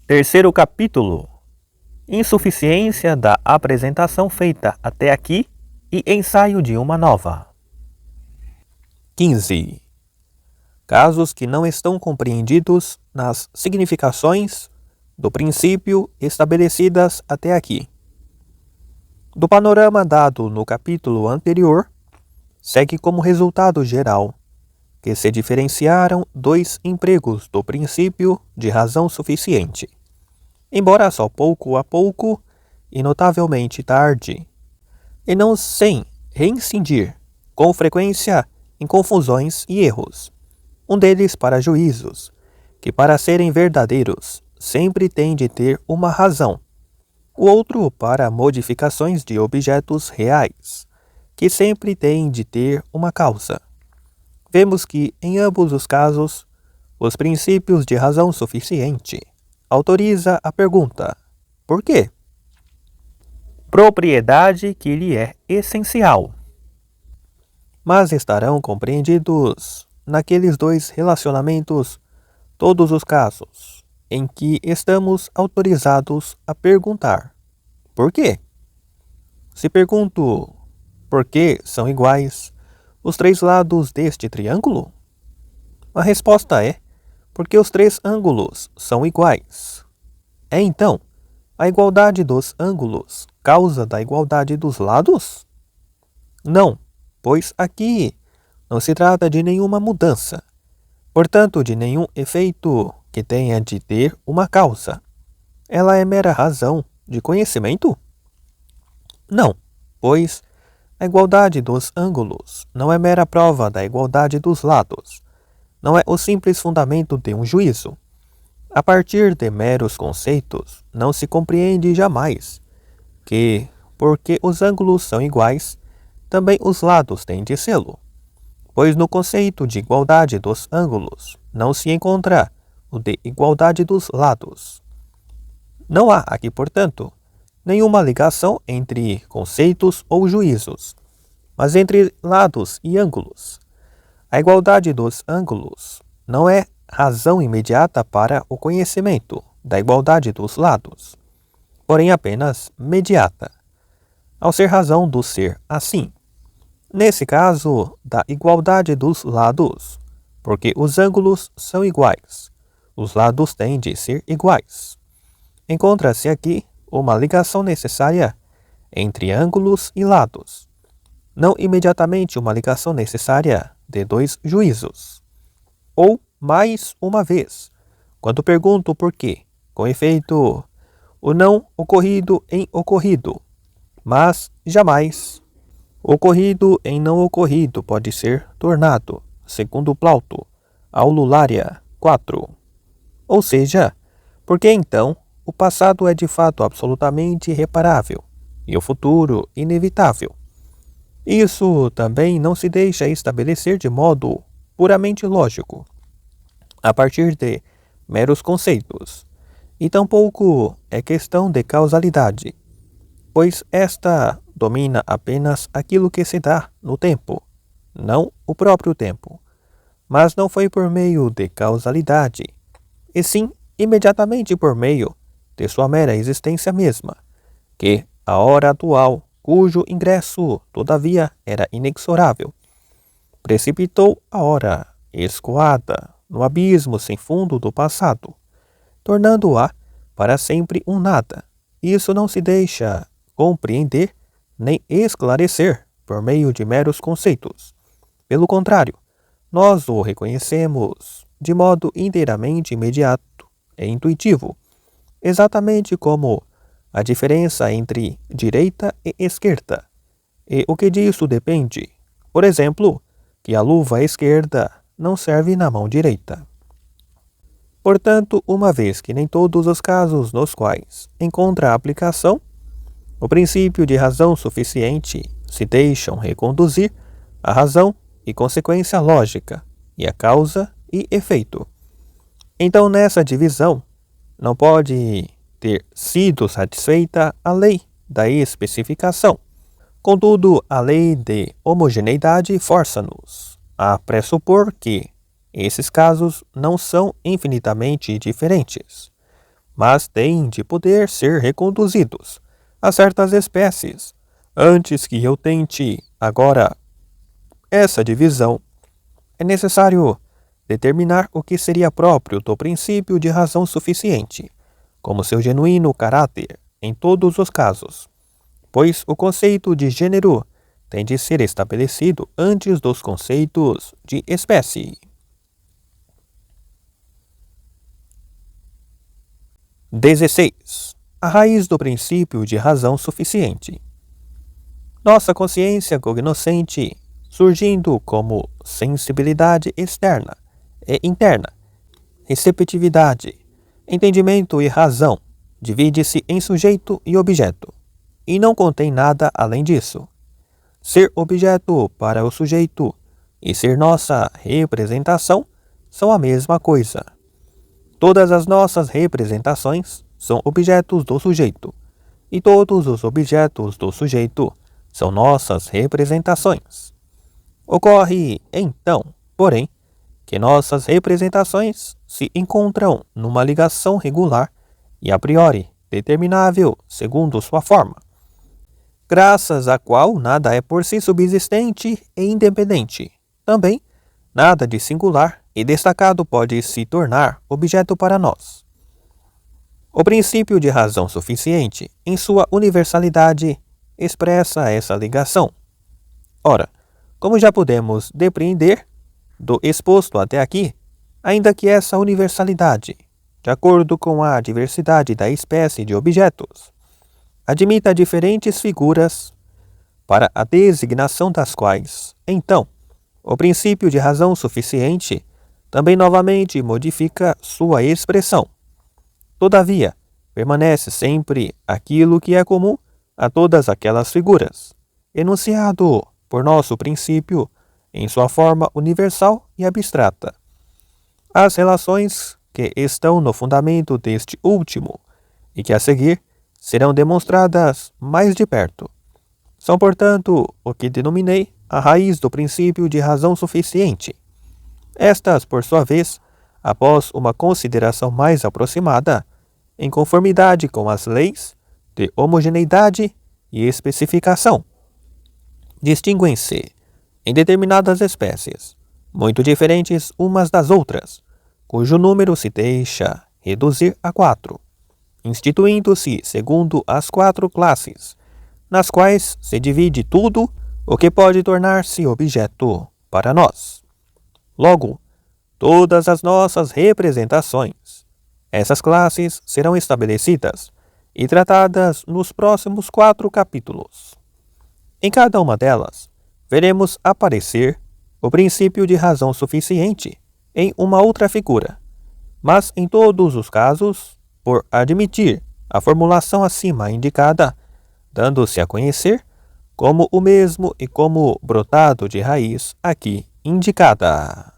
Terceiro capítulo: insuficiência da apresentação feita até aqui e ensaio de uma nova. 15. Casos que não estão compreendidos nas significações do princípio estabelecidas até aqui. Do panorama dado no capítulo anterior, segue como resultado geral que se diferenciaram dois empregos do princípio de razão suficiente, embora só pouco a pouco e notavelmente tarde, e não sem reincidir, com frequência, em confusões e erros. Um deles para juízos, que para serem verdadeiros sempre tem de ter uma razão. O outro para modificações de objetos reais, que sempre tem de ter uma causa. Vemos que, em ambos os casos, os princípios de razão suficiente autoriza a pergunta: por quê? Propriedade que lhe é essencial. Mas estarão compreendidos naqueles dois relacionamentos todos os casos em que estamos autorizados a perguntar: por quê? Se pergunto por que são iguais os três lados deste triângulo? A resposta é porque os três ângulos são iguais. É então a igualdade dos ângulos causa da igualdade dos lados? Não, pois aqui não se trata de nenhuma mudança, portanto de nenhum efeito que tenha de ter uma causa. Ela é mera razão de conhecimento? Não, pois a igualdade dos ângulos não é mera prova da igualdade dos lados. Não é o simples fundamento de um juízo. A partir de meros conceitos, não se compreende jamais que, porque os ângulos são iguais, também os lados têm de sê-lo. Pois no conceito de igualdade dos ângulos não se encontra o de igualdade dos lados. Não há aqui, portanto, nenhuma ligação entre conceitos ou juízos, mas entre lados e ângulos. A igualdade dos ângulos não é razão imediata para o conhecimento da igualdade dos lados, porém apenas mediata, ao ser razão do ser assim. Nesse caso, da igualdade dos lados, porque os ângulos são iguais, os lados têm de ser iguais. Encontra-se aqui uma ligação necessária entre ângulos e lados, não imediatamente uma ligação necessária de dois juízos. Ou, mais uma vez, quando pergunto por quê, com efeito, o não ocorrido em ocorrido, mas jamais ocorrido em não ocorrido pode ser tornado, segundo Plauto, Aulularia 4. Ou seja, porque então o passado é de fato absolutamente irreparável e o futuro inevitável. Isso também não se deixa estabelecer de modo puramente lógico, a partir de meros conceitos, e tampouco é questão de causalidade, pois esta domina apenas aquilo que se dá no tempo, não o próprio tempo, mas não foi por meio de causalidade, e sim imediatamente por meio de sua mera existência mesma, que a hora atual, cujo ingresso, todavia, era inexorável, precipitou a hora escoada no abismo sem fundo do passado, tornando-a para sempre um nada. Isso não se deixa compreender nem esclarecer por meio de meros conceitos. Pelo contrário, nós o reconhecemos de modo inteiramente imediato e intuitivo, exatamente como a diferença entre direita e esquerda. E o que disso depende? Por exemplo, que a luva esquerda não serve na mão direita. Portanto, uma vez que nem todos os casos nos quais encontra aplicação, o princípio de razão suficiente se deixam reconduzir à razão e consequência lógica, e a causa e efeito. Então, nessa divisão, não pode ter sido satisfeita a lei da especificação. Contudo, a lei de homogeneidade força-nos a pressupor que esses casos não são infinitamente diferentes, mas têm de poder ser reconduzidos a certas espécies. Antes que eu tente agora essa divisão, é necessário determinar o que seria próprio do princípio de razão suficiente, como seu genuíno caráter em todos os casos, pois o conceito de gênero tem de ser estabelecido antes dos conceitos de espécie. 16. A raiz do princípio de razão suficiente. Nossa consciência cognoscente, surgindo como sensibilidade externa e interna, receptividade, entendimento e razão, divide-se em sujeito e objeto, e não contém nada além disso. Ser objeto para o sujeito e ser nossa representação são a mesma coisa. Todas as nossas representações são objetos do sujeito, e todos os objetos do sujeito são nossas representações. Ocorre, então, porém, que nossas representações se encontram numa ligação regular e a priori determinável segundo sua forma, graças à qual nada é por si subsistente e independente. Também, nada de singular e destacado pode se tornar objeto para nós. O princípio de razão suficiente, em sua universalidade, expressa essa ligação. Ora, como já podemos depreender do exposto até aqui, ainda que essa universalidade, de acordo com a diversidade da espécie de objetos, admita diferentes figuras para a designação das quais, então, o princípio de razão suficiente também novamente modifica sua expressão. Todavia, permanece sempre aquilo que é comum a todas aquelas figuras, enunciado por nosso princípio em sua forma universal e abstrata. As relações que estão no fundamento deste último e que a seguir serão demonstradas mais de perto são, portanto, o que denominei a raiz do princípio de razão suficiente. Estas, por sua vez, após uma consideração mais aproximada, em conformidade com as leis de homogeneidade e especificação, distinguem-se em determinadas espécies, muito diferentes umas das outras, cujo número se deixa reduzir a 4, instituindo-se segundo as 4 classes, nas quais se divide tudo o que pode tornar-se objeto para nós. Logo, todas as nossas representações, essas classes serão estabelecidas e tratadas nos próximos 4 capítulos. Em cada uma delas, veremos aparecer o princípio de razão suficiente em uma outra figura, mas em todos os casos, por admitir a formulação acima indicada, dando-se a conhecer como o mesmo e como brotado de raiz aqui indicada.